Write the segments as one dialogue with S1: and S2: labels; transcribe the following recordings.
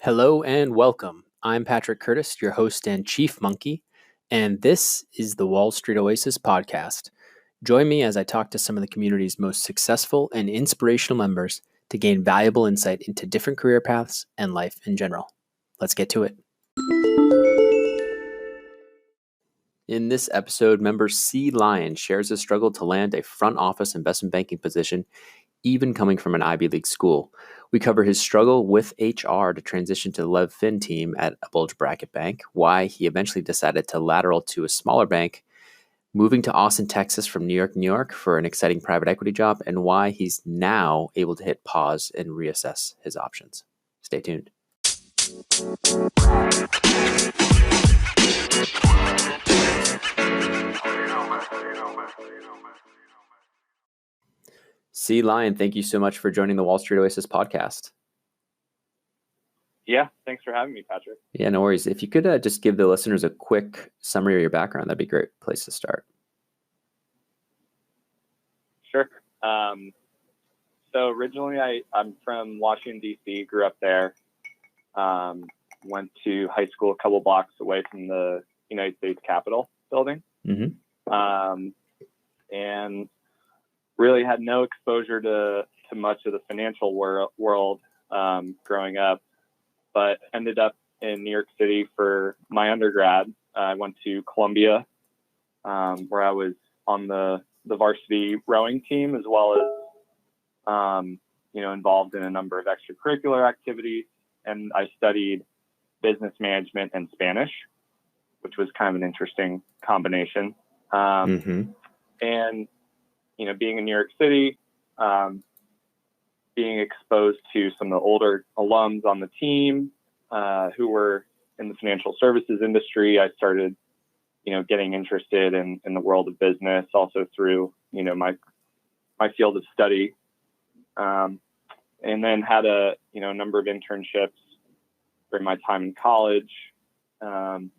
S1: Hello and welcome. I'm Patrick Curtis, your host and chief monkey, and this is the Wall Street Oasis podcast. Join me as I talk to some of the community's most successful and inspirational members to gain valuable insight into different career paths and life in general. Let's get to it. In this episode, member C. Lyon shares his struggle to land a front office investment banking position, even coming from an Ivy League school. We cover his struggle with HR to transition to the LevFin team at a Bulge bracket bank, why he eventually decided to lateral to a smaller bank, moving to Austin, Texas from New York for an exciting private equity job, and why he's now able to hit pause and reassess his options. Stay tuned. C. Lyon, thank you so much for joining the Wall Street Oasis podcast.
S2: Yeah, thanks for having me, Patrick.
S1: Yeah, no worries. If you could just give the listeners a quick summary of your background, that'd be a great place to start.
S2: Sure. So originally I'm from Washington, D.C., grew up there, went to high school a couple blocks away from the United States Capitol building, and really had no exposure to much of the financial world growing up, but ended up in New York City for my undergrad. I went to Columbia, where I was on the varsity rowing team, as well as, involved in a number of extracurricular activities. And I studied business management and Spanish, which was kind of an interesting combination. And, being in New York City, being exposed to some of the older alums on the team who were in the financial services industry, I started, getting interested in the world of business, also through, my field of study. And then had a number of internships during my time in college. And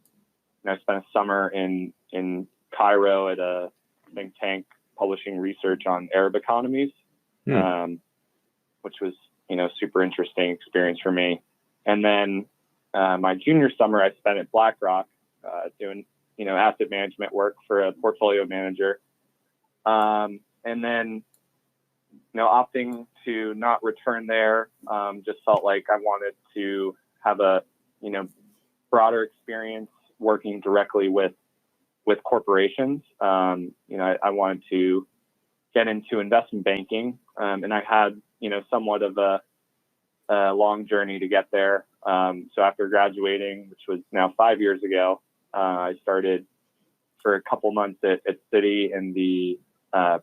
S2: I spent a summer in Cairo at a think tank publishing research on Arab economies, which was, super interesting experience for me. And then my junior summer, I spent at BlackRock doing, asset management work for a portfolio manager. And then, opting to not return there, just felt like I wanted to have a, broader experience working directly with corporations. I wanted to get into investment banking, and I had, somewhat of a long journey to get there. So after graduating, which was now 5 years ago, I started for a couple months at Citi in the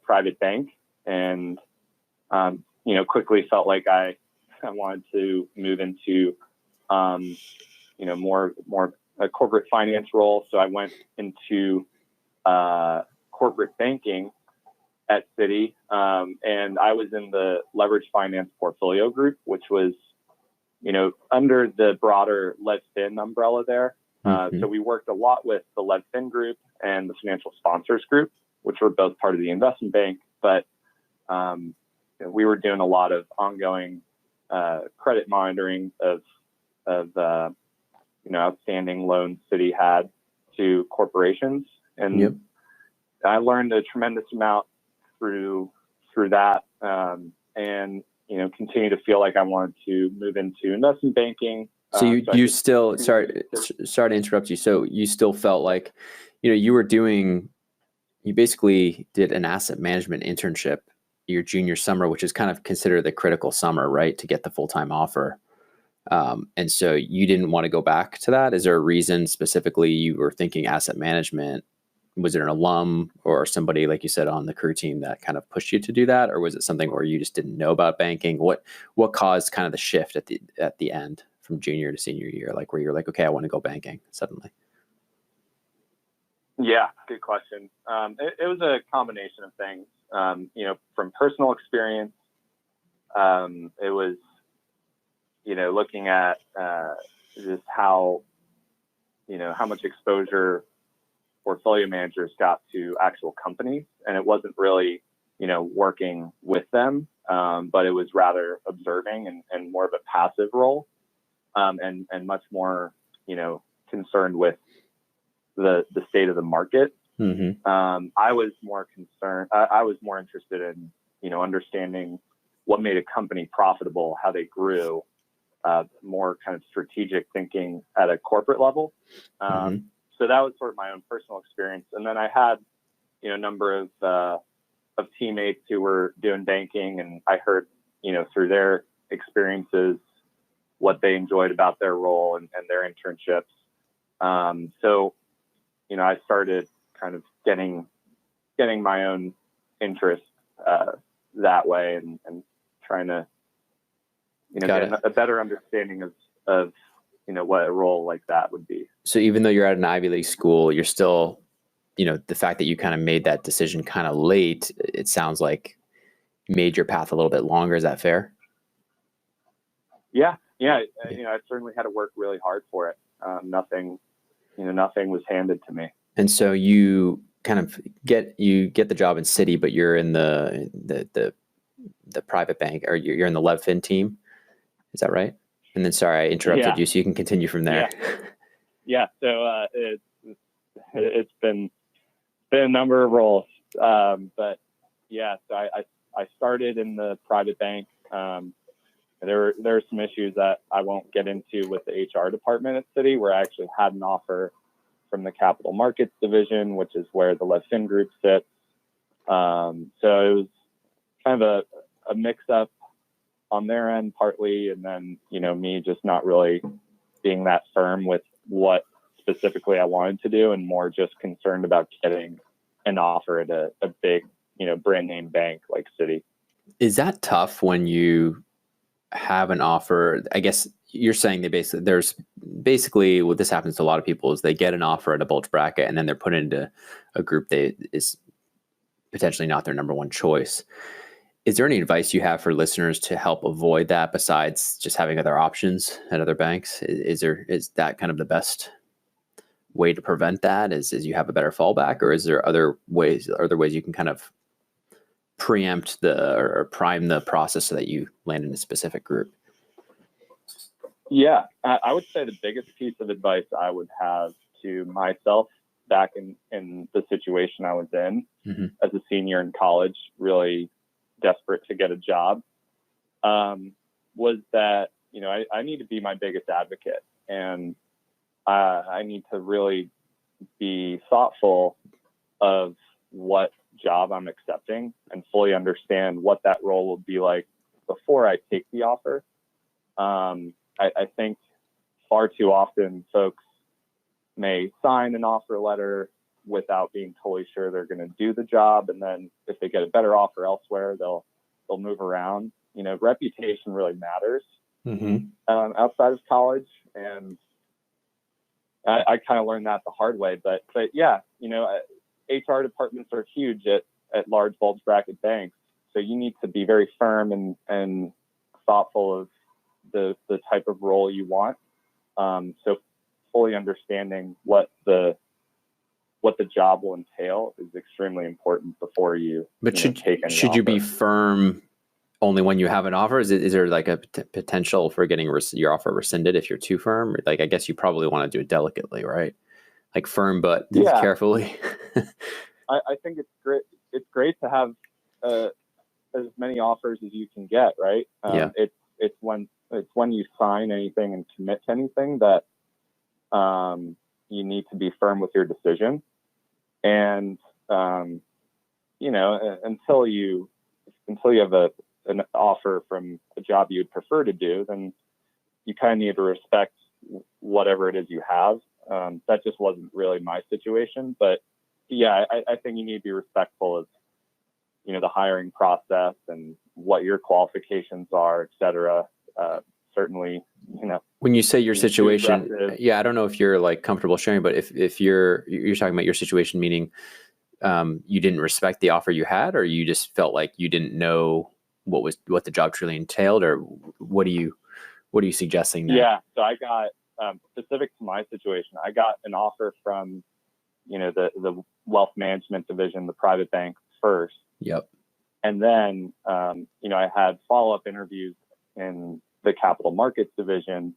S2: private bank, and quickly felt like I wanted to move into more a corporate finance role. So I went into corporate banking at Citi, and I was in the leverage finance portfolio group, which was, under the broader LevFin umbrella there. So we worked a lot with the LevFin group and the financial sponsors group, which were both part of the investment bank, but we were doing a lot of ongoing credit monitoring of outstanding loans Citi had to corporations, and I learned a tremendous amount through that, and continue to feel like I wanted to move into investment banking.
S1: So you still, sorry to interrupt you. So you still felt like, you basically did an asset management internship your junior summer, which is kind of considered the critical summer, right, to get the full-time offer. And so you didn't want to go back to that. Is there a reason specifically you were thinking asset management? Was it an alum or somebody, like you said, on the crew team that kind of pushed you to do that? Or was it something where you just didn't know about banking? What caused kind of the shift at the end from junior to senior year, like where you're like, okay, I want to go banking suddenly?
S2: Yeah, good question. It was a combination of things. From personal experience, it was, looking at just how much exposure portfolio managers got to actual companies, and it wasn't really, working with them, but it was rather observing and more of a passive role. and much more, concerned with the state of the market. I was more concerned. I was more interested in, understanding what made a company profitable, how they grew, more kind of strategic thinking at a corporate level. So that was sort of my own personal experience. And then I had, a number of teammates who were doing banking, and I heard, through their experiences, what they enjoyed about their role and their internships. So, I started kind of getting my own interest that way, and trying to, get a better understanding of what a role like that would be.
S1: So even though you're at an Ivy League school, you're still, the fact that you kind of made that decision kind of late, it sounds like made your path a little bit longer. Is that fair?
S2: Yeah. I certainly had to work really hard for it. Nothing was handed to me.
S1: And so you kind of get the job in Citi, but you're in the private bank, or you're in the LevFin team. Is that right? And then, sorry, I interrupted you, so you can continue from there.
S2: Yeah. So it's been a number of roles, but yeah. So I started in the private bank. There are some issues that I won't get into with the HR department at Citi, where I actually had an offer from the capital markets division, which is where the LevFin group sits. So it was kind of a mix up on their end partly, and then, me just not really being that firm with what specifically I wanted to do, and more just concerned about getting an offer at a big, brand name bank like Citi.
S1: Is that tough when you have an offer? I guess you're saying there's basically what this happens to a lot of people is they get an offer at a bulge bracket, and then they're put into a group that is potentially not their number one choice. Is there any advice you have for listeners to help avoid that, besides just having other options at other banks? Is that kind of the best way to prevent that? Is you have a better fallback, or is there other ways you can kind of preempt or prime the process so that you land in a specific group?
S2: Yeah, I would say the biggest piece of advice I would have to myself back in the situation I was in as a senior in college, really desperate to get a job, was that, I need to be my biggest advocate, and I need to really be thoughtful of what job I'm accepting and fully understand what that role will be like before I take the offer. I think far too often folks may sign an offer letter without being totally sure they're going to do the job, and then if they get a better offer elsewhere, they'll move around. Reputation really matters outside of college, and I kind of learned that the hard way. But yeah, HR departments are huge at large bulge bracket banks, so you need to be very firm and thoughtful of the type of role you want. So fully understanding what the job will entail is extremely important before you.
S1: But should you be firm only when you have an offer? Is there like a potential for getting your offer rescinded if you're too firm? Like, I guess you probably want to do it delicately, right? Like firm, but carefully.
S2: I think it's great. It's great to have as many offers as you can get, right? It's when you sign anything and commit to anything that you need to be firm with your decision. And until you have an offer from a job you'd prefer to do, then you kind of need to respect whatever it is you have. That just wasn't really my situation, but yeah, I think you need to be respectful of, the hiring process and what your qualifications are, et cetera. Certainly,
S1: when you say your situation, I don't know if you're like comfortable sharing, but if you're talking about your situation, meaning you didn't respect the offer you had, or you just felt like you didn't know what the job truly entailed, or what are you suggesting there?
S2: Yeah, so I got specific to my situation, I got an offer from the wealth management division, the private bank first.
S1: Yep.
S2: And then I had follow-up interviews in the capital markets division,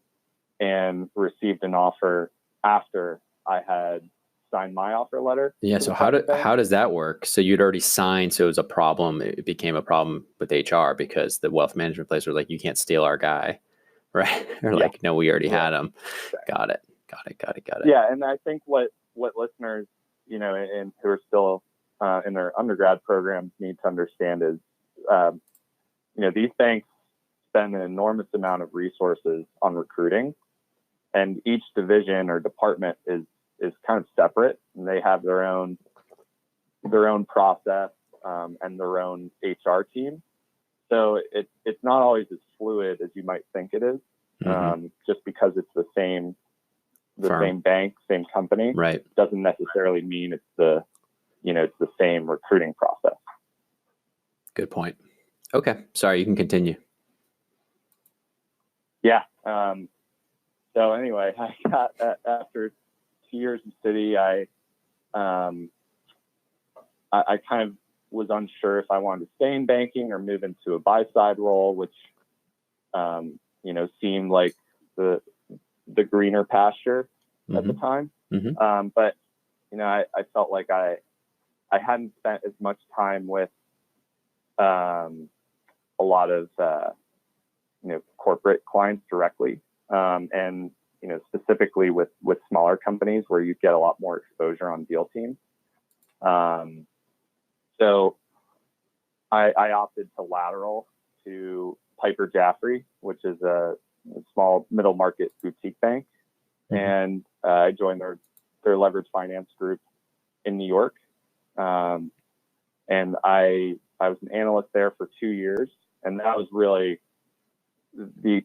S2: and received an offer after I had signed my offer letter.
S1: Yeah. So how does that work? So you'd already signed, so it was a problem. It became a problem with HR because the wealth management place was like, you can't steal our guy, right? Or like, no, we already had him. Got it.
S2: Yeah, and I think what listeners, and who are still in their undergrad programs need to understand is, these banks spend an enormous amount of resources on recruiting, and each division or department is kind of separate, and they have their own process and their own HR team. So it's not always as fluid as you might think it is, just because it's the same bank, same company,
S1: right?
S2: Doesn't necessarily mean it's the same recruiting process.
S1: Good point. Okay, sorry, you can continue.
S2: Yeah. So anyway, I got after 2 years in Citi, I kind of was unsure if I wanted to stay in banking or move into a buy side role, which seemed like the greener pasture at the time. But I felt like I hadn't spent as much time with a lot of corporate clients directly, and specifically with smaller companies where you get a lot more exposure on deal teams. So I opted to lateral to Piper Jaffray, which is a small middle market boutique bank, and I joined their leverage finance group in New York, and I was an analyst there for 2 years, and that was really the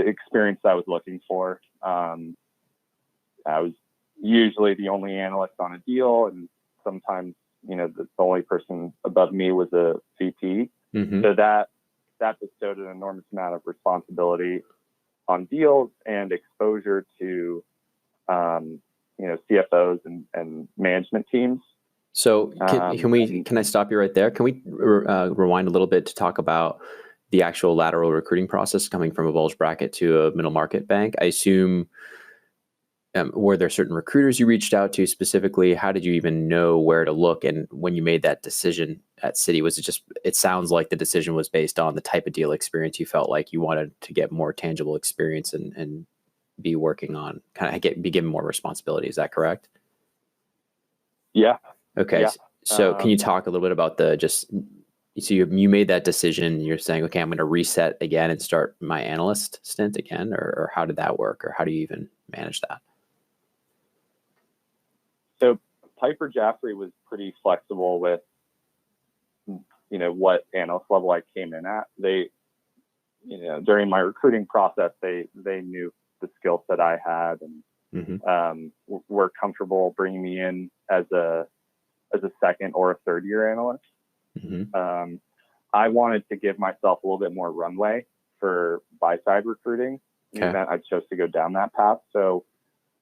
S2: experience I was looking for. I was usually the only analyst on a deal, and sometimes the only person above me was a VP. So that bestowed an enormous amount of responsibility on deals and exposure to CFOs and management teams.
S1: So can I stop you right there? Can we rewind a little bit to talk about the actual lateral recruiting process coming from a bulge bracket to a middle market bank? I assume, were there certain recruiters you reached out to specifically? How did you even know where to look? And when you made that decision at Citi, was it just, it sounds like the decision was based on the type of deal experience you felt like you wanted to get more tangible experience and be working on, kind of be given more responsibility. Is that correct?
S2: Yeah.
S1: Okay. Yeah. So can you talk a little bit about so you made that decision, you're saying, okay, I'm going to reset again and start my analyst stint again, or how did that work, or how do you even manage that?
S2: So Piper Jaffray was pretty flexible with, what analyst level I came in at. They, during my recruiting process, they knew the skill set I had, and were comfortable bringing me in as a second or a third year analyst. I wanted to give myself a little bit more runway for buy side recruiting in the event I chose to go down that path. So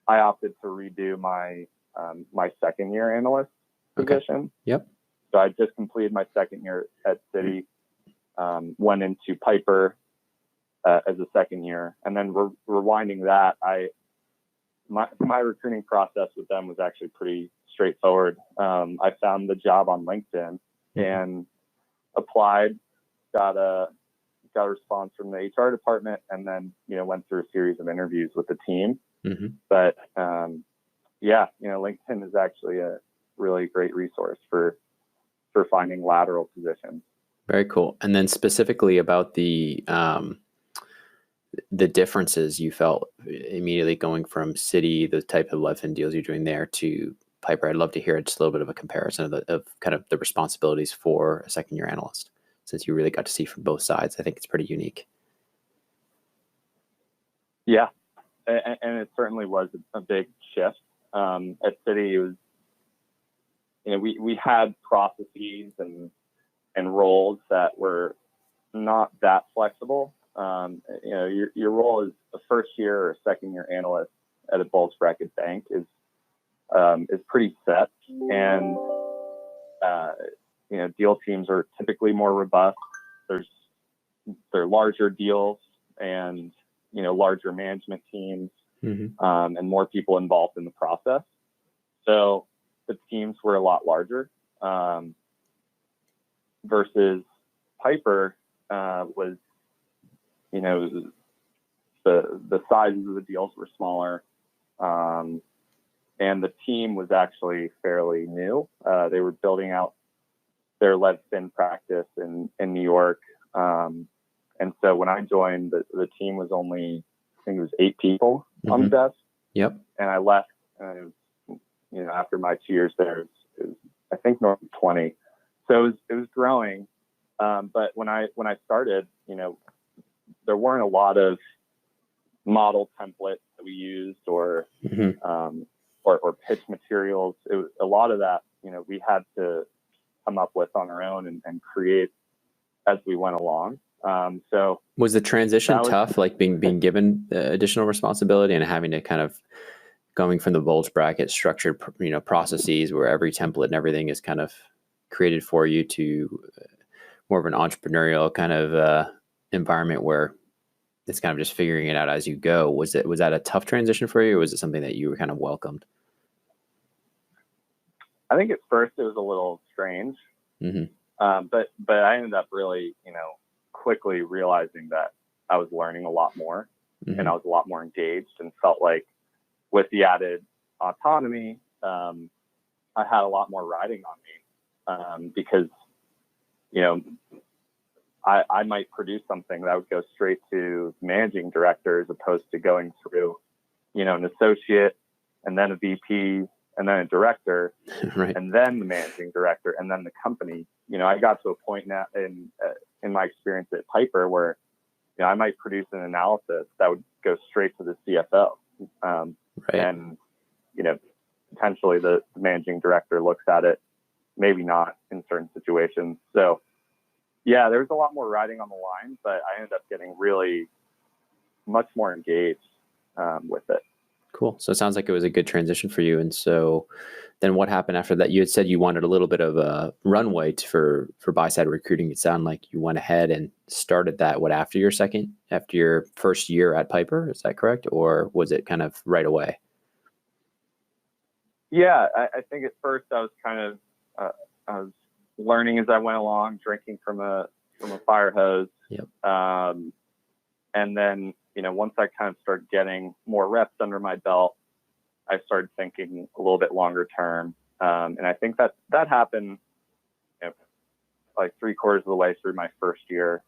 S2: I opted to redo my second year analyst position.
S1: Yep.
S2: So I just completed my second year at Citi, went into Piper as a second year, and then rewinding that, my recruiting process with them was actually pretty straightforward. I found the job on LinkedIn and applied, got a response from the HR department, and then went through a series of interviews with the team. But LinkedIn is actually a really great resource for finding lateral positions.
S1: Very cool. And then specifically about the differences you felt immediately going from Citi, the type of left-hand deals you're doing there, to Piper. I'd love to hear just a little bit of a comparison of kind of the responsibilities for a second-year analyst, since you really got to see from both sides. I think it's pretty unique.
S2: Yeah, and it certainly was a big shift. At Citi, it was, we had processes and roles that were not that flexible. Your role as a first year or second year analyst at a bulge bracket bank is pretty set, and deal teams are typically more robust. They're larger deals, and larger management teams,
S1: Mm-hmm.
S2: and more people involved in the process. So the teams were a lot larger, versus Piper was, the sizes of the deals were smaller, and the team was actually fairly new. They were building out their lead fin practice in New York, and so when I joined, the team was only, I think it was 8 people on the desk.
S1: Yep.
S2: And I left, after my 2 years there, it was I think north of 20. So it was growing. But when I started, there weren't a lot of model templates that we used or pitch materials. It was a lot of that, we had to come up with on our own and create as we went along. So
S1: was the transition tough, like being given additional responsibility and having to kind of going from the Bulge bracket structured, processes where every template and everything is kind of created for you to more of an entrepreneurial kind of environment where it's kind of just figuring it out as you go. Was that a tough transition for you, or was it something that you were kind of welcomed?
S2: I think at first it was a little strange, but I ended up really, quickly realizing that I was learning a lot more, and I was a lot more engaged, and felt like with the added autonomy, I had a lot more riding on me, because, I might produce something that would go straight to managing director as opposed to going through, an associate and then a VP and then a director,
S1: right,
S2: and then the managing director and then the company. I got to a point now in my experience at Piper where, I might produce an analysis that would go straight to the CFO.
S1: right.
S2: And, potentially the managing director looks at it, maybe not in certain situations. So yeah, there was a lot more riding on the line, but I ended up getting really much more engaged with it.
S1: Cool. So it sounds like it was a good transition for you. And so then what happened after that? You had said you wanted a little bit of a runway for buy-side recruiting. It sounded like you went ahead and started that, after your first year at Piper? Is that correct? Or was it kind of right away?
S2: Yeah, I think at first I was kind of, I was learning as I went along, drinking from a fire hose.
S1: Yep.
S2: And then, once I kind of started getting more reps under my belt, I started thinking a little bit longer term. And I think that happened, like 3/4 of the way through my first year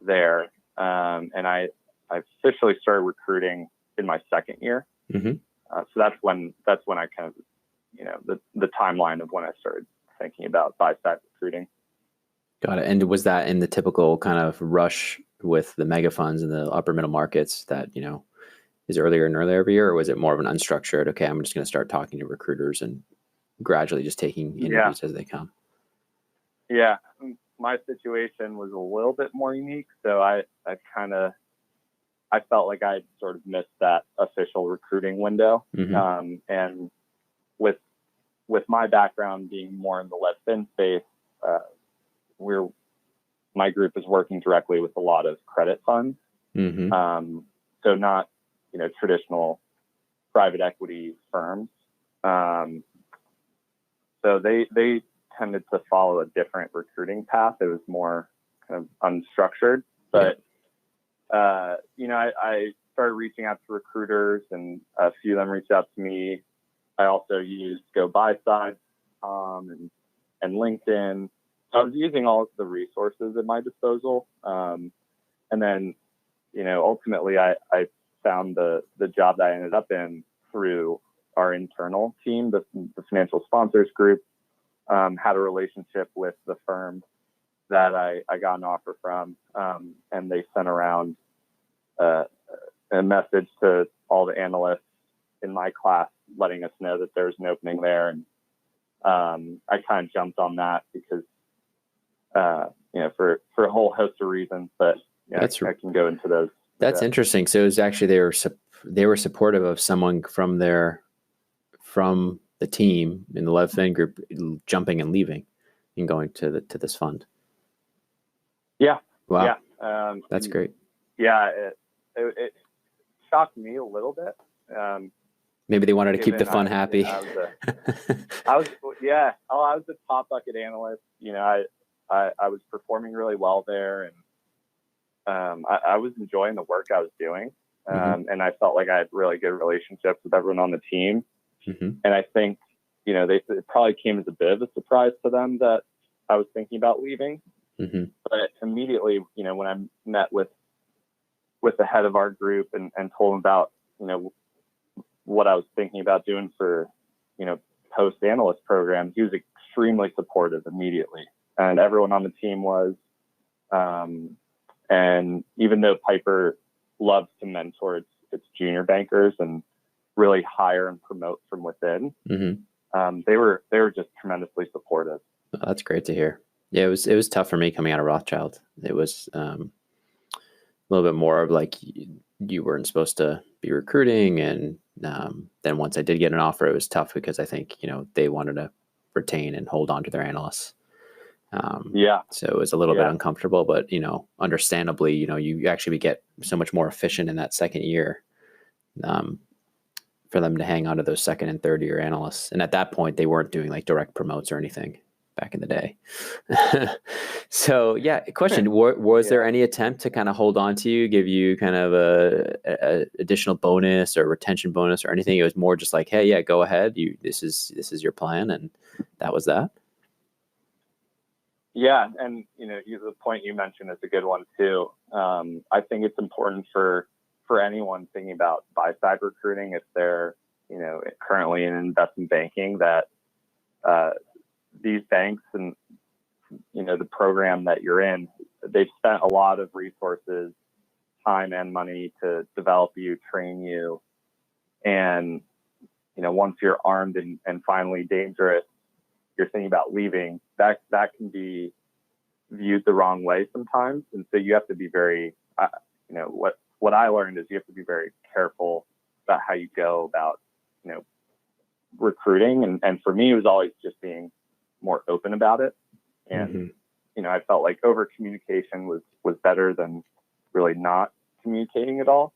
S2: there. And I officially started recruiting in my second year. So that's when I kind of, the timeline of when I started thinking about buy-side recruiting.
S1: Got it. And was that in the typical kind of rush with the mega funds and the upper middle markets that, is earlier and earlier every year, or was it more of an unstructured, okay, I'm just going to start talking to recruiters and gradually just taking interviews as they come?
S2: Yeah. My situation was a little bit more unique. So I felt like I sort of missed that official recruiting window. And with my background being more in the lead fin space, my group is working directly with a lot of credit funds. So not, traditional private equity firms. So they tended to follow a different recruiting path. It was more kind of unstructured, but, I started reaching out to recruiters, and a few of them reached out to me. I also used Go Buy Side, and LinkedIn. So I was using all of the resources at my disposal. And then, ultimately I found the job that I ended up in through our internal team, the financial sponsors group, had a relationship with the firm that I got an offer from. And they sent around a message to all the analysts in my class, letting us know that there's an opening there. And I kind of jumped on that because, for a whole host of reasons, but I can go into those.
S1: That's interesting. So it was actually, they were supportive of someone from the team in the Lev Fin group jumping and leaving and going to this fund. Yeah. Wow. Yeah. That's great.
S2: Yeah. shocked me a little bit.
S1: Maybe they wanted to keep the fun happy.
S2: I was a top bucket analyst. I was performing really well there, and I was enjoying the work I was doing. And I felt like I had really good relationships with everyone on the team. And I think, it probably came as a bit of a surprise to them that I was thinking about leaving. But immediately, when I met with the head of our group and told him about, what I was thinking about doing for, post analyst program, he was extremely supportive immediately. And everyone on the team was. And even though Piper loves to mentor its junior bankers and really hire and promote from within, they were just tremendously supportive.
S1: Oh, that's great to hear. Yeah, it was tough for me coming out of Rothschild. It was a little bit more of like you weren't supposed to be recruiting, and then once I did get an offer, it was tough because I think they wanted to retain and hold on to their analysts. So it was a little bit uncomfortable, but understandably, you actually get so much more efficient in that second year for them to hang on to those second and third year analysts. And at that point, they weren't doing like direct promotes or anything back in the day. So question, was there any attempt to kind of hold on to you, give you kind of a additional bonus or retention bonus or anything? It was more just like, hey, yeah, go ahead. This is your plan. And that was that.
S2: Yeah. And, the point you mentioned is a good one too. I think it's important for anyone thinking about buy-side recruiting, if they're, currently in investment banking, that these banks and, the program that you're in, they've spent a lot of resources, time and money to develop you, train you. And, once you're armed and finally dangerous, you're thinking about leaving, that can be viewed the wrong way sometimes. And so you have to be very, what I learned is you have to be very careful about how you go about, recruiting. And for me, it was always just being more open about it. And, I felt like over communication was better than really not communicating at all.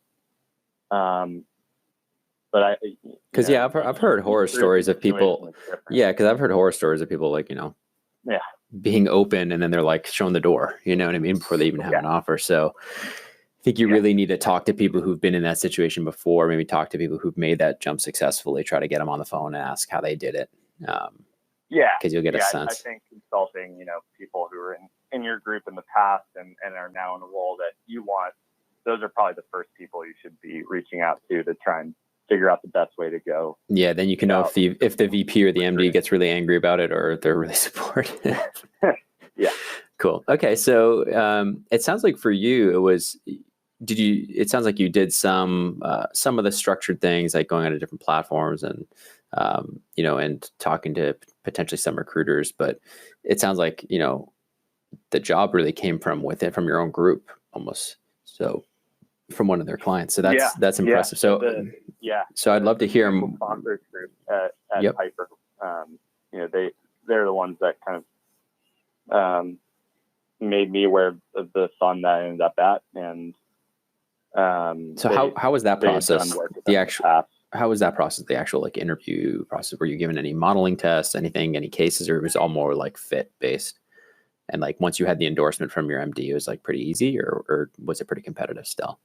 S2: But I've heard horror stories of people.
S1: Yeah. Cause I've heard horror stories of people like, being open and then they're like showing the door, you know what I mean? Before they even have an offer. So I think you really need to talk to people who've been in that situation before, maybe talk to people who've made that jump successfully, try to get them on the phone and ask how they did it. Cause you'll get a sense.
S2: I think consulting, people who were in your group in the past and are now in a role that you want, those are probably the first people you should be reaching out to try and figure out the best way to go.
S1: Yeah, then you can know if the VP or the MD gets really angry about it or if they're really supportive.
S2: Yeah.
S1: Cool. Okay, so it sounds like for you it sounds like you did some of the structured things, like going onto different platforms and and talking to potentially some recruiters, but it sounds like the job really came from your own group almost. So from one of their clients. So that's impressive. So I'd love to hear them.
S2: Sponsors group at Piper. They're the ones that kind of made me aware of the fund that I ended up at. And
S1: so how was that process? How was that process? The actual like interview process? Were you given any modeling tests, anything, any cases, or it was all more like fit based? And like once you had the endorsement from your MD, it was like pretty easy, or was it pretty competitive still?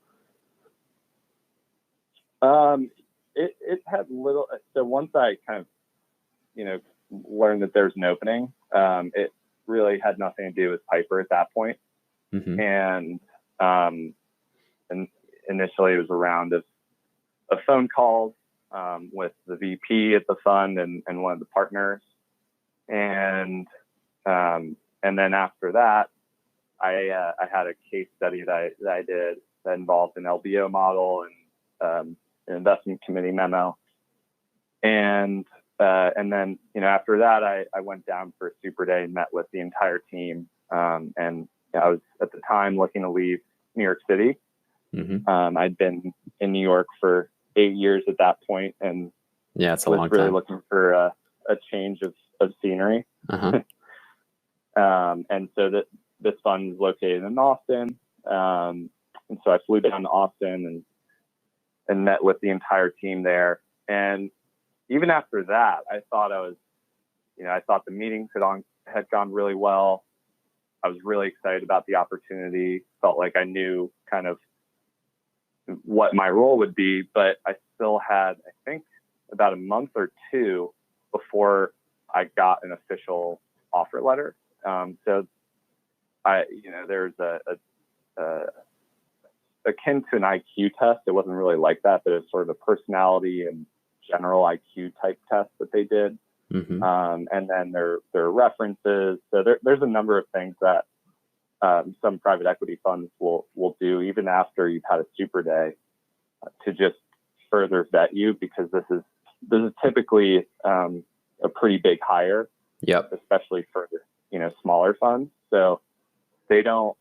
S2: It had little. So once I kind of, learned that there's an opening, it really had nothing to do with Piper at that point. And initially it was a round of phone calls with the VP at the fund and one of the partners. And then after that, I had a case study that I did that involved an LBO model and an investment committee memo. And then, after that, I went down for a super day and met with the entire team. And I was at the time looking to leave New York City. I'd been in New York for 8 years at that point, and
S1: it's a long time.
S2: Really looking for a change of scenery. And so this fund is located in Austin. And so I flew down to Austin met with the entire team there. And even after that, I thought the meetings had gone really well. I was really excited about the opportunity, felt like I knew kind of what my role would be, but I still had, I think, about a month or two before I got an official offer letter. So there's a akin to an IQ test. It wasn't really like that, but it's sort of a personality and general IQ type test that they did.
S1: Mm-hmm.
S2: And then there are references. So there's a number of things that some private equity funds will do even after you've had a super day to just further vet you, because this is typically a pretty big hire.
S1: Yep.
S2: Especially for smaller funds. So they don't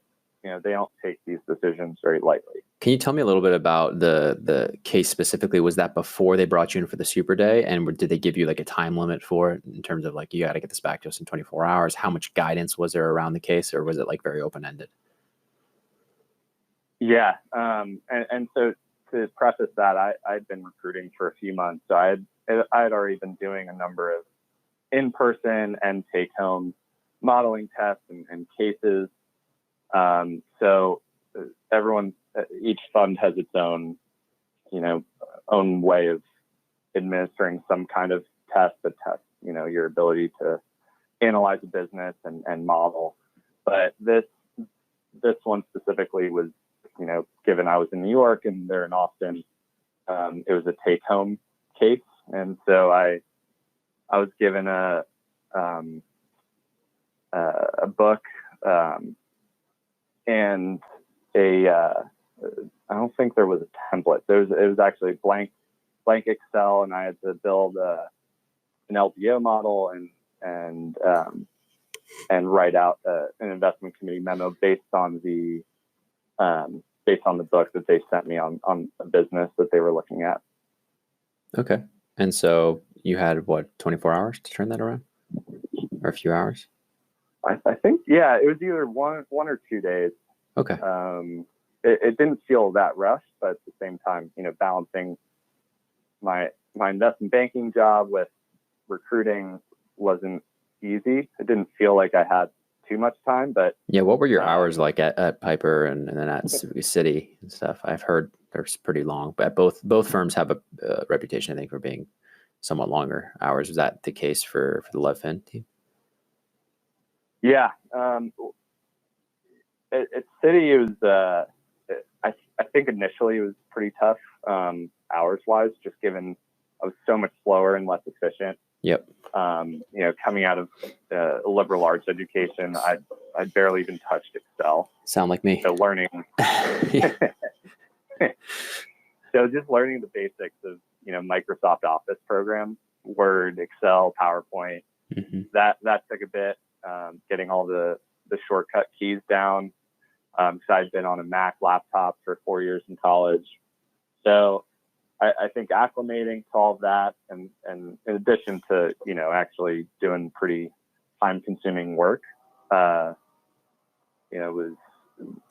S2: take these decisions very lightly.
S1: Can you tell me a little bit about the case specifically? Was that before they brought you in for the super day? And did they give you like a time limit for it in terms of like, you got to get this back to us in 24 hours? How much guidance was there around the case, or was it like very open-ended?
S2: Yeah. And so to preface that, I'd been recruiting for a few months. So I had already been doing a number of in-person and take-home modeling tests and cases. So each fund has its own way of administering some kind of test that tests, your ability to analyze a business and model. But this one specifically was, given I was in New York and they're in Austin, it was a take-home case. And so I was given a book, and I don't think there was a template. It was actually blank Excel, and I had to build an LBO model and write out an investment committee memo based on the book that they sent me on a business that they were looking at.
S1: Okay. And so you had 24 hours to turn that around, or a few hours?
S2: I think, yeah, it was either one or 2 days.
S1: Okay.
S2: It didn't feel that rushed, but at the same time, balancing my investment banking job with recruiting wasn't easy. It didn't feel like I had too much time, but
S1: yeah. What were your hours like at Piper and then at Citi and stuff? I've heard they're pretty long, but both firms have a reputation, I think, for being somewhat longer hours. Was that the case for the LevFin team?
S2: Yeah. At Citi, it was, I think initially it was pretty tough, hours wise, just given I was so much slower and less efficient.
S1: Yep.
S2: Coming out of a liberal arts education, I barely even touched Excel.
S1: Sound like me.
S2: So learning, so just learning the basics of, Microsoft Office programs, Word, Excel, PowerPoint,
S1: Mm-hmm.
S2: that took a bit, getting all the shortcut keys down. So I'd been on a Mac laptop for 4 years in college. So I think acclimating to all of that, and in addition to, actually doing pretty time-consuming work,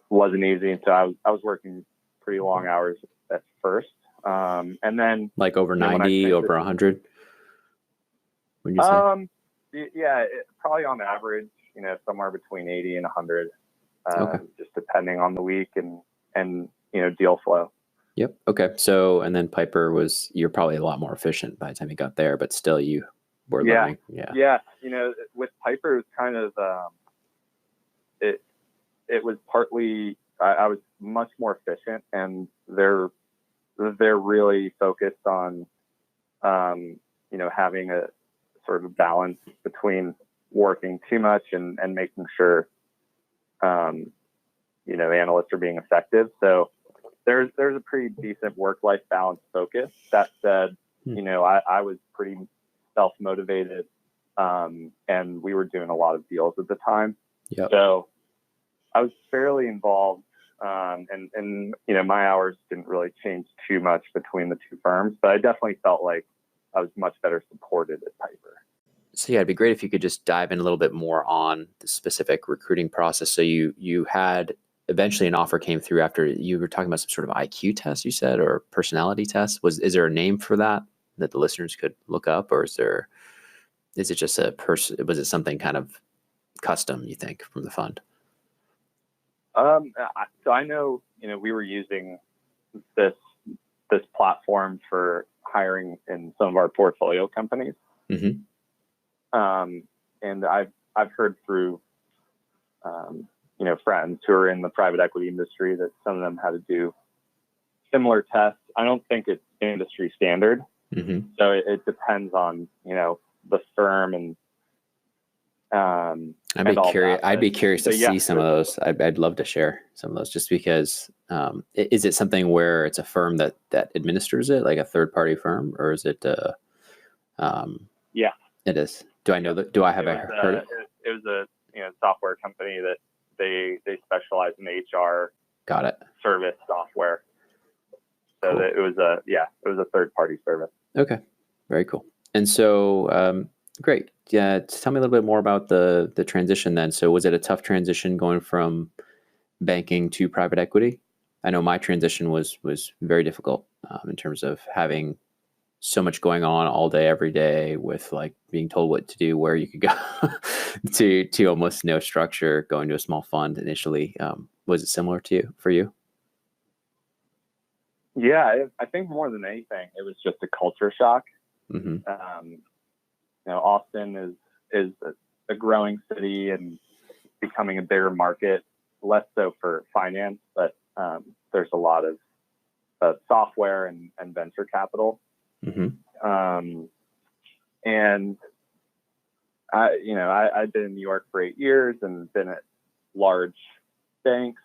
S2: wasn't easy. And so I was working pretty long hours at first. And then
S1: like over 90, over 100, would you say?
S2: Yeah, probably on average, somewhere between 80 and 100,
S1: Okay.
S2: just depending on the week and deal flow.
S1: Yep. Okay. So, and then Piper you're probably a lot more efficient by the time you got there, but still you were learning. Yeah.
S2: Yeah. With Piper, it was kind of, it was partly, I was much more efficient, and they're really focused on, having a sort of balance between working too much and making sure, analysts are being effective. So there's a pretty decent work-life balance focus. That said, I was pretty self-motivated, and we were doing a lot of deals at the time.
S1: Yep.
S2: So I was fairly involved, and my hours didn't really change too much between the two firms, but I definitely felt like I was much better supported at Piper.
S1: So yeah, it'd be great if you could just dive in a little bit more on the specific recruiting process. So you had eventually an offer came through after you were talking about some sort of IQ test, you said, or personality test. Is there a name for that the listeners could look up, or is it just a person? Was it something kind of custom, you think, from the fund?
S2: So I know, we were using this platform for hiring in some of our portfolio companies.
S1: Mm-hmm.
S2: And I've heard through, friends who are in the private equity industry that some of them had to do similar tests. I don't think it's industry standard.
S1: Mm-hmm.
S2: So it depends on, the firm and,
S1: I'd be curious to see some of those. I'd love to share some of those, just because. Is it something where it's a firm that administers it, like a third party firm, or is it?
S2: Yeah,
S1: it is. Do I know that? Do I have heard it?
S2: It was a software company that they specialize in HR.
S1: Got it.
S2: Service software. So cool. It was a third party service.
S1: Okay, very cool. And so, great. Yeah, tell me a little bit more about the transition then. So was it a tough transition going from banking to private equity? I know my transition was very difficult in terms of having so much going on all day, every day, with like being told what to do, where you could go, to almost no structure, going to a small fund initially. Was it similar for you?
S2: Yeah, I think more than anything, it was just a culture shock.
S1: Mm-hmm.
S2: Austin is a growing city and becoming a bigger market, less so for finance, but there's a lot of software and venture capital.
S1: Mm-hmm.
S2: And I'd been in New York for 8 years and been at large banks.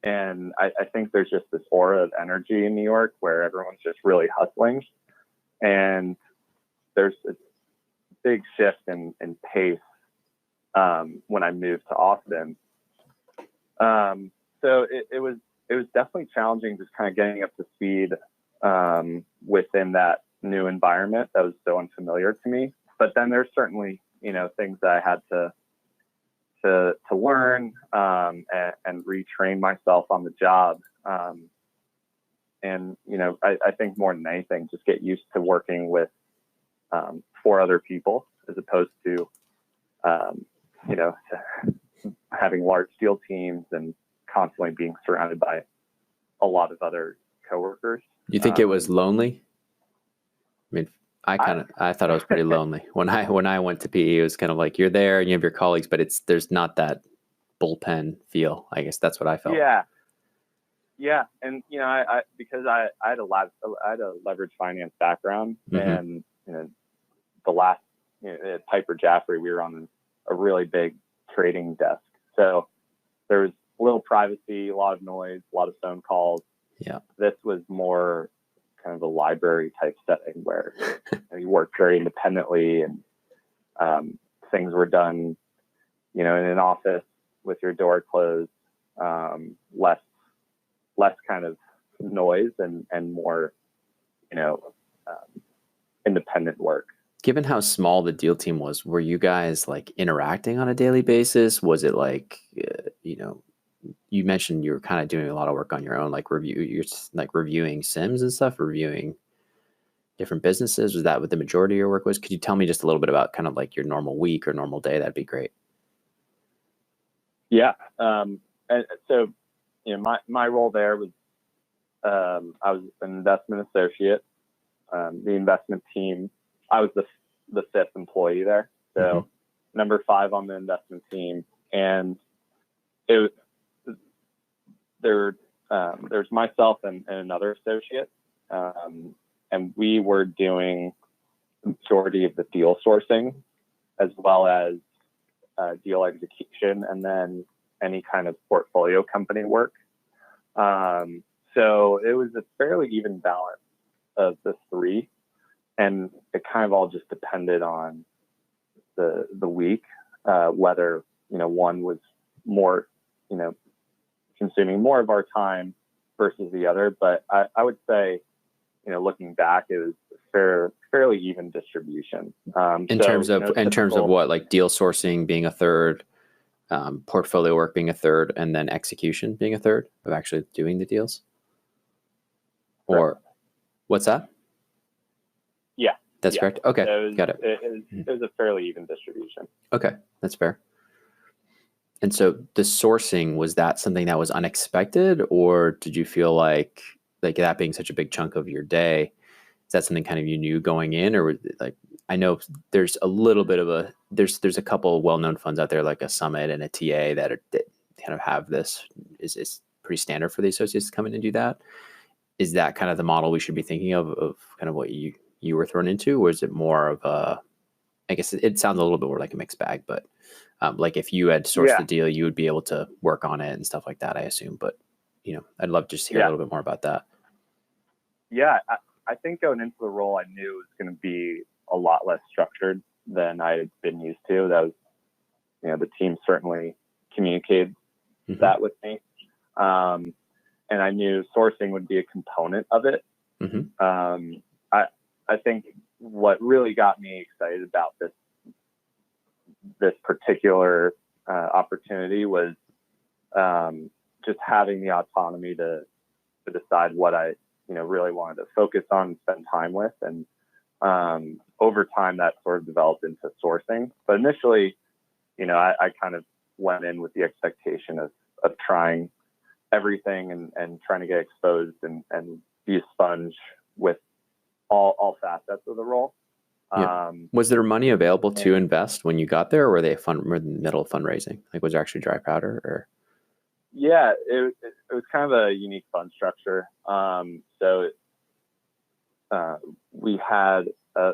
S2: And I think there's just this aura of energy in New York where everyone's just really hustling. And there's a big shift in pace when I moved to Austin. So it was definitely challenging, just kind of getting up to speed within that new environment that was so unfamiliar to me. But then there's certainly, things that I had to learn and retrain myself on the job. And I think more than anything, just get used to working with 4 other people as opposed to having large deal teams and constantly being surrounded by a lot of other coworkers.
S1: You think it was lonely? I mean, I thought it was pretty lonely when I went to PE. It was kind of like you're there and you have your colleagues, but there's not that bullpen feel. I guess that's what I felt.
S2: Yeah, and because I had a leverage finance background, mm-hmm. and the last at Piper Jaffray, we were on a really big trading desk, so there was little privacy, a lot of noise, a lot of phone calls.
S1: Yeah, this
S2: was more kind of a library type setting where you worked very independently and things were done, in an office with your door closed, less kind of noise and more, independent work.
S1: Given how small the deal team was, were you guys like interacting on a daily basis? Was it like, you mentioned you were kind of doing a lot of work on your own, like reviewing SIMs and stuff, reviewing different businesses. Was that what the majority of your work was? Could you tell me just a little bit about kind of like your normal week or normal day? That'd be great.
S2: Yeah. And so, my role there was, I was an investment associate. The investment team, I was the 5th employee there. So mm-hmm. number 5 on the investment team. And there's myself and another associate. And we were doing the majority of the deal sourcing as well as deal execution and then any kind of portfolio company work. So it was a fairly even balance of the 3. And it kind of all just depended on the week, whether, one was more, consuming more of our time versus the other. But I would say, looking back, it was fairly even distribution.
S1: In terms of what, like deal sourcing being a third, portfolio work being a third, and then execution being a third of actually doing the deals? Or what's that?
S2: Yeah.
S1: That's correct. Okay. Got it.
S2: It was a fairly even distribution.
S1: Okay. That's fair. And so the sourcing, was that something that was unexpected, or did you feel like that being such a big chunk of your day, is that something kind of you knew going in, or like, I know there's a little bit of there's a couple of well-known funds out there like a Summit and a TA that kind of have this is pretty standard for the associates to come in and do that. Is that kind of the model we should be thinking of kind of what you were thrown into, or is it more of a, I guess it sounds a little bit more like a mixed bag, but like if you had sourced the deal, you would be able to work on it and stuff like that, I assume. But, I'd love to just hear a little bit more about that.
S2: Yeah, I think going into the role, I knew it was going to be a lot less structured than I had been used to. That was, the team certainly communicated that with me. And I knew sourcing would be a component of it. I think what really got me excited about this particular opportunity was just having the autonomy to decide what I really wanted to focus on and spend time with. And over time, that sort of developed into sourcing. But initially, I kind of went in with the expectation of trying everything and trying to get exposed and be a sponge with all facets of the role.
S1: Yeah. Was there money available to invest when you got there, or were they were in the middle of fundraising? Like, was there actually dry powder, or?
S2: Yeah, it was kind of a unique fund structure. So we had a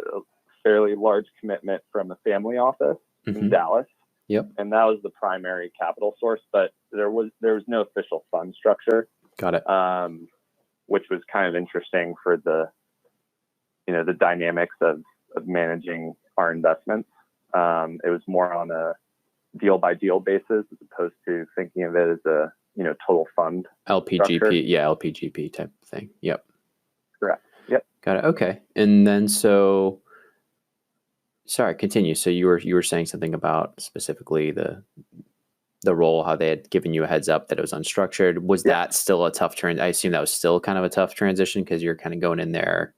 S2: fairly large commitment from a family office in Dallas.
S1: Yep.
S2: And that was the primary capital source, but there was no official fund structure.
S1: Got it.
S2: Which was kind of interesting for the dynamics of managing our investments. It was more on a deal by deal basis as opposed to thinking of it as a total fund
S1: LPGP
S2: structure.
S1: Yeah, LPGP type thing. Yep.
S2: Correct. Yep.
S1: Got it. Okay. And then sorry, continue. So you were saying something about specifically the role, how they had given you a heads up that it was unstructured. Was that still a tough I assume that was still kind of a tough transition, because you're kind of going in there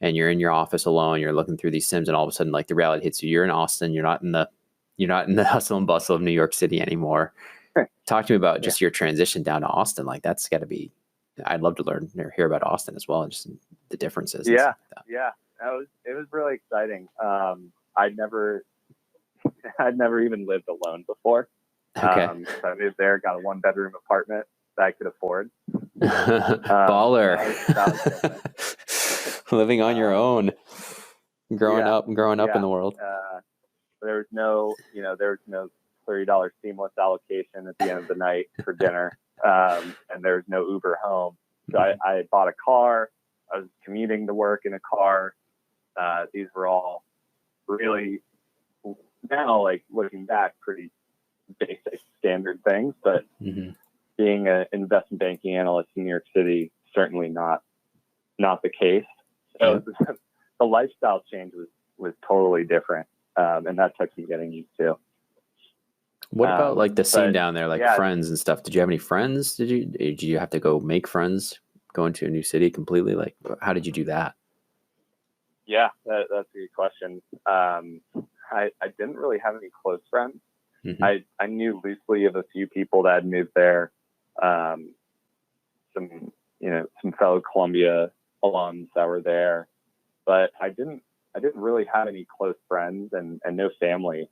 S1: and you're in your office alone, you're looking through these sims, and all of a sudden, like, the reality hits you. You're in Austin. You're not in the hustle and bustle of New York City anymore. Talk to me about just your transition down to Austin. Like, that's got to be, I'd love to learn or hear about Austin as well, and just the differences.
S2: Yeah. It was really exciting. I'd never even lived alone before.
S1: Okay.
S2: So I moved there, got a 1-bedroom apartment that I could afford.
S1: Baller. Living on your own, growing up in the world.
S2: There was no $30 seamless allocation at the end of the night for dinner, and there was no Uber home. So I bought a car. I was commuting to work in a car. These were all really, now, like, looking back, pretty basic standard things, but being an investment banking analyst in New York City, certainly not the case. So the lifestyle change was totally different, and that took some getting used to.
S1: What about like the scene down there, like friends and stuff? Did you have any friends? Did you have to go make friends, go into a new city completely? Like, how did you do that?
S2: Yeah, that's a good question. I didn't really have any close friends. I knew loosely of a few people that had moved there. Some fellow Columbia alums that were there, but I didn't really have any close friends and no family.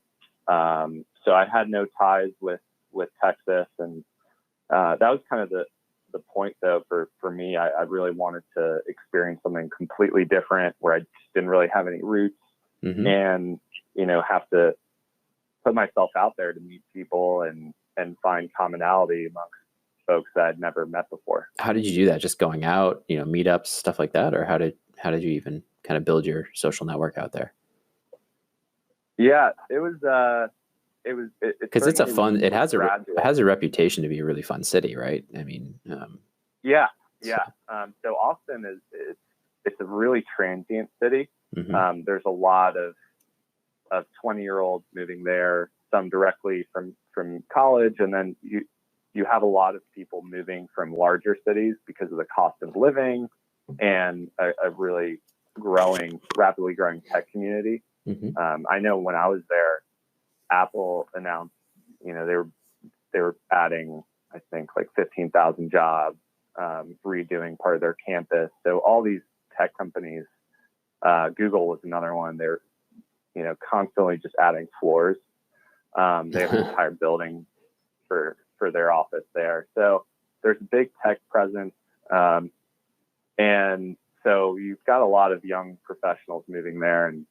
S2: So I had no ties with Texas, and that was kind of the point, though, for me. I really wanted to experience something completely different where I just didn't really have any roots, and have to put myself out there to meet people and find commonality amongst folks that I'd never met before.
S1: How did you do that? Just going out, meetups, stuff like that, or how did you even kind of build your social network out there?
S2: Yeah, it was
S1: because it's a fun. It has a reputation to be a really fun city, right? I mean,
S2: yeah. So Austin it's a really transient city. There's a lot of 20-year-olds moving there some directly from college, and then you have a lot of people moving from larger cities because of the cost of living and a really rapidly growing tech community. I know when I was there, Apple announced, they were adding, I think, like 15,000 jobs, redoing part of their campus. So all these tech companies, Google was another one. They're, constantly just adding floors. They have an entire building for their office there. So there's a big tech presence. And so you've got a lot of young professionals moving there. And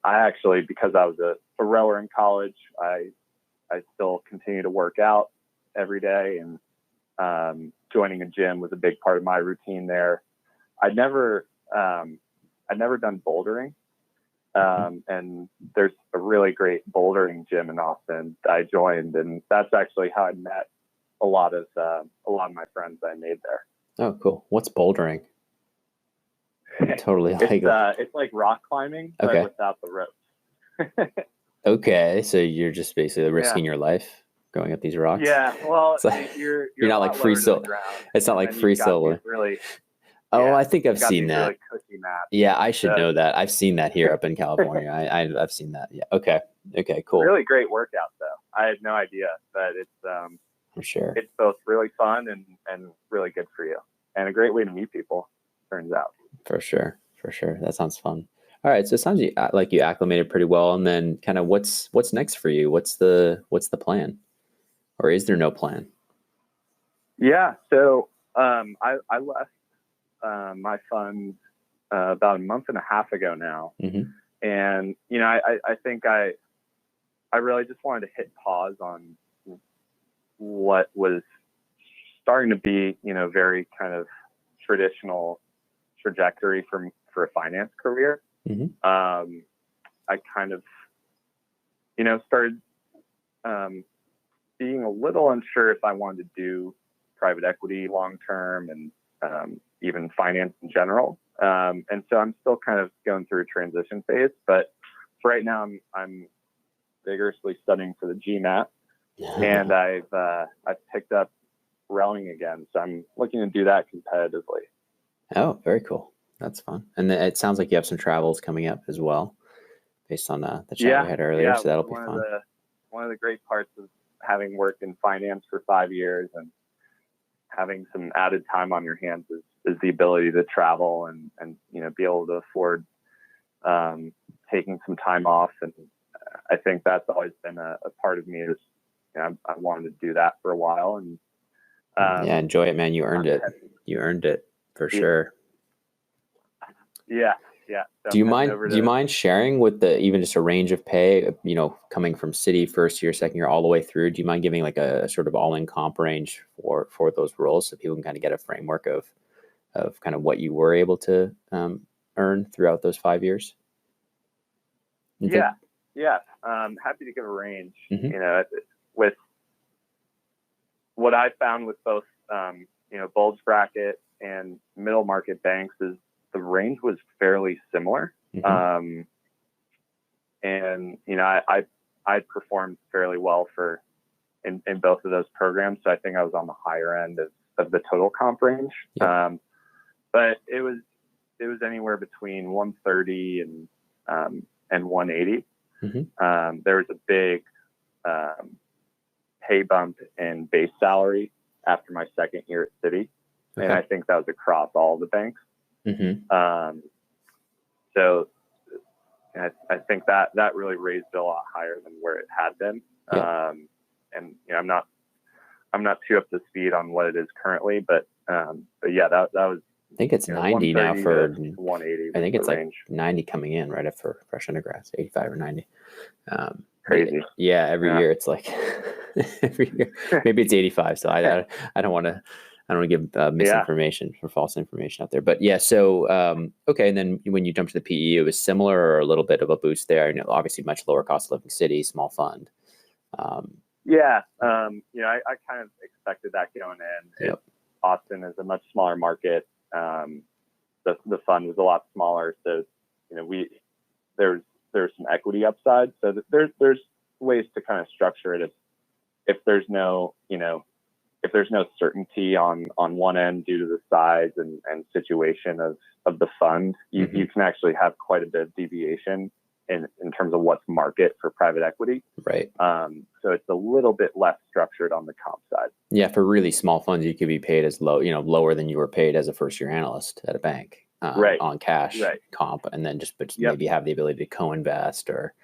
S2: I actually, because I was a rower in college, I still continue to work out every day, and joining a gym was a big part of my routine there. I'd never done bouldering. And there's a really great bouldering gym in Austin that I joined, and that's actually how I met a lot of my friends I made there.
S1: Oh, cool. What's bouldering? Totally.
S2: It's like rock climbing, but without the ropes.
S1: Okay. So you're just basically risking your life going up these rocks.
S2: Yeah. Well,
S1: like,
S2: you're
S1: not like free solo. It's not like free solo.
S2: Really.
S1: Oh, I think I've seen that.
S2: Really cookie maps.
S1: Yeah, I should know that. I've seen that here up in California. I've seen that. Yeah. Okay, cool.
S2: Really great workout, though. I had no idea, but it's
S1: for sure.
S2: It's both really fun and really good for you, and a great way to meet people. Turns out.
S1: For sure. That sounds fun. All right, so it sounds like you acclimated pretty well, and then kind of what's next for you? What's the plan, or is there no plan?
S2: Yeah. So I left my fund about a month and a half ago now. And, I think I really just wanted to hit pause on what was starting to be, very kind of traditional trajectory for a finance career. I kind of, started being a little unsure if I wanted to do private equity long-term and even finance in general. And so I'm still kind of going through a transition phase, but for right now I'm vigorously studying for the GMAT, and I've picked up rowing again. So I'm looking to do that competitively.
S1: Oh, very cool. That's fun. And it sounds like you have some travels coming up as well, based on the chat we had earlier. Yeah, so that'll be fun.
S2: One of the great parts of having worked in finance for 5 years and having some added time on your hands is the ability to travel and be able to afford taking some time off. And I think that's always been a part of me. Is I wanted to do that for a while, and
S1: enjoy it, man. You earned it. You earned it for sure.
S2: Yeah. So
S1: do you mind sharing with even just a range of pay, coming from city first year, second year, all the way through? Do you mind giving like a sort of all-in comp range for those roles, so people can kind of get a framework of kind of what you were able to earn throughout those 5 years?
S2: Yeah. Happy to give a range. With what I found with both, bulge bracket and middle market banks is the range was fairly similar. And, I performed fairly well in both of those programs. So I think I was on the higher end of the total comp range. Yep. But it was anywhere between 130 and 180. There was a big pay bump in base salary after my second year at Citi. Okay. And I think that was across all the banks. So I think that really raised it a lot higher than where it had been. Yeah. And I'm not too up to speed on what it is currently, but yeah, that was.
S1: I think it's 90 now for
S2: 180.
S1: I think it's
S2: range.
S1: Like 90 coming in right after fresh undergrads, 85 or 90.
S2: Crazy.
S1: Yeah, every year it's like every year. Maybe it's 85. So I don't want to give misinformation or false information out there. But yeah, so okay. And then when you jumped to the PE, it was similar or a little bit of a boost there. Obviously much lower cost of living city, small fund.
S2: I kind of expected that going in.
S1: Yep.
S2: Austin is a much smaller market. The fund was a lot smaller, so there's some equity upside. So there's ways to kind of structure it if there's no, if there's no certainty on one end due to the size and situation of the fund, you can actually have quite a bit of deviation in terms of what's market for private equity.
S1: Right.
S2: So it's a little bit less structured on the comp side.
S1: Yeah. For really small funds, you could be paid as low, lower than you were paid as a first year analyst at a bank.
S2: Right.
S1: On cash comp, and then just maybe have the ability to co-invest, or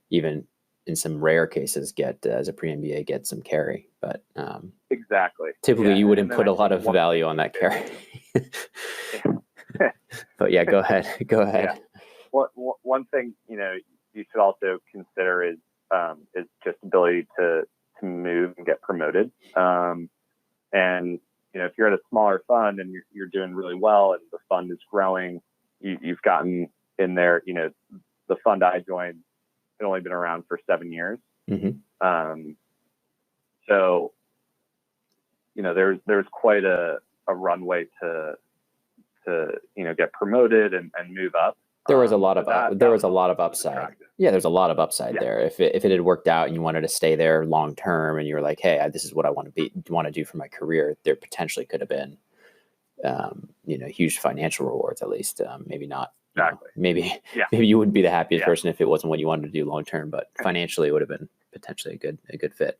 S1: even in some rare cases get as a pre-MBA get some carry. But
S2: exactly.
S1: Typically you wouldn't put a lot of value on that carry. But yeah, go ahead.
S2: Yeah. Well, one thing you should also consider is just ability to move and get promoted. And if you're at a smaller fund and you're doing really well and the fund is growing, you've gotten in there. The fund I joined had only been around for 7 years. So there's quite a runway to get promoted and move up.
S1: There was a lot of upside. Yeah, there's a lot of upside there. If it had worked out and you wanted to stay there long term, and you were like, "Hey, this is what I want to do for my career," there potentially could have been, huge financial rewards. At least, maybe not.
S2: Exactly.
S1: Maybe you wouldn't be the happiest person if it wasn't what you wanted to do long term, but financially, it would have been potentially a good fit.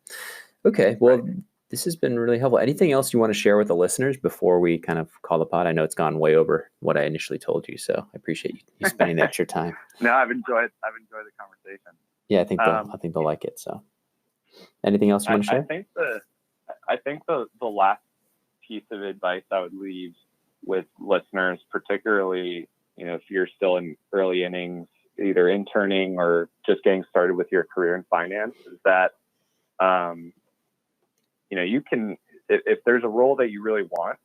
S1: Okay, well. Right. This has been really helpful. Anything else you want to share with the listeners before we kind of call the pod? I know it's gone way over what I initially told you, so I appreciate you spending the extra time.
S2: No, I've enjoyed the conversation.
S1: Yeah, I think they'll like it. So, anything else you want to share?
S2: I think the last piece of advice I would leave with listeners, particularly if you're still in early innings, either interning or just getting started with your career in finance, is that you can, if there's a role that you really want,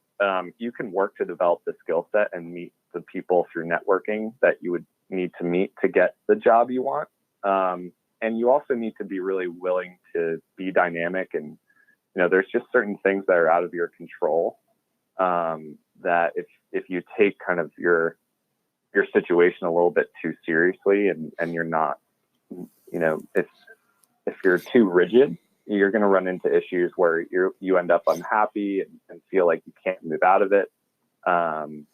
S2: you can work to develop the skill set and meet the people through networking that you would need to meet to get the job you want. And you also need to be really willing to be dynamic. And, there's just certain things that are out of your control, that if you take kind of your situation a little bit too seriously and you're not, if you're too rigid, you're going to run into issues where you end up unhappy and feel like you can't move out of it. The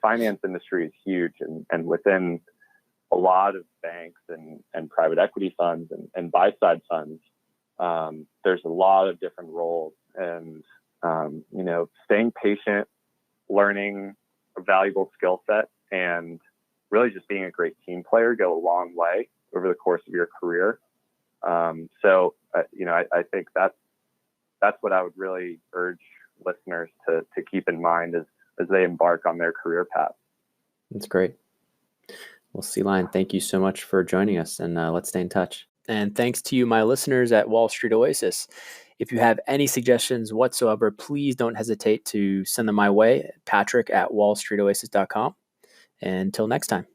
S2: finance industry is huge, and within a lot of banks and private equity funds and buy side funds, there's a lot of different roles, and staying patient, learning a valuable skill set, and really just being a great team player go a long way over the course of your career. I think that's what I would really urge listeners to keep in mind as they embark on their career path.
S1: That's great. Well, C-Line, thank you so much for joining us, and let's stay in touch. And thanks to you, my listeners at Wall Street Oasis. If you have any suggestions whatsoever, please don't hesitate to send them my way, patrick@wallstreetoasis.com. And until next time.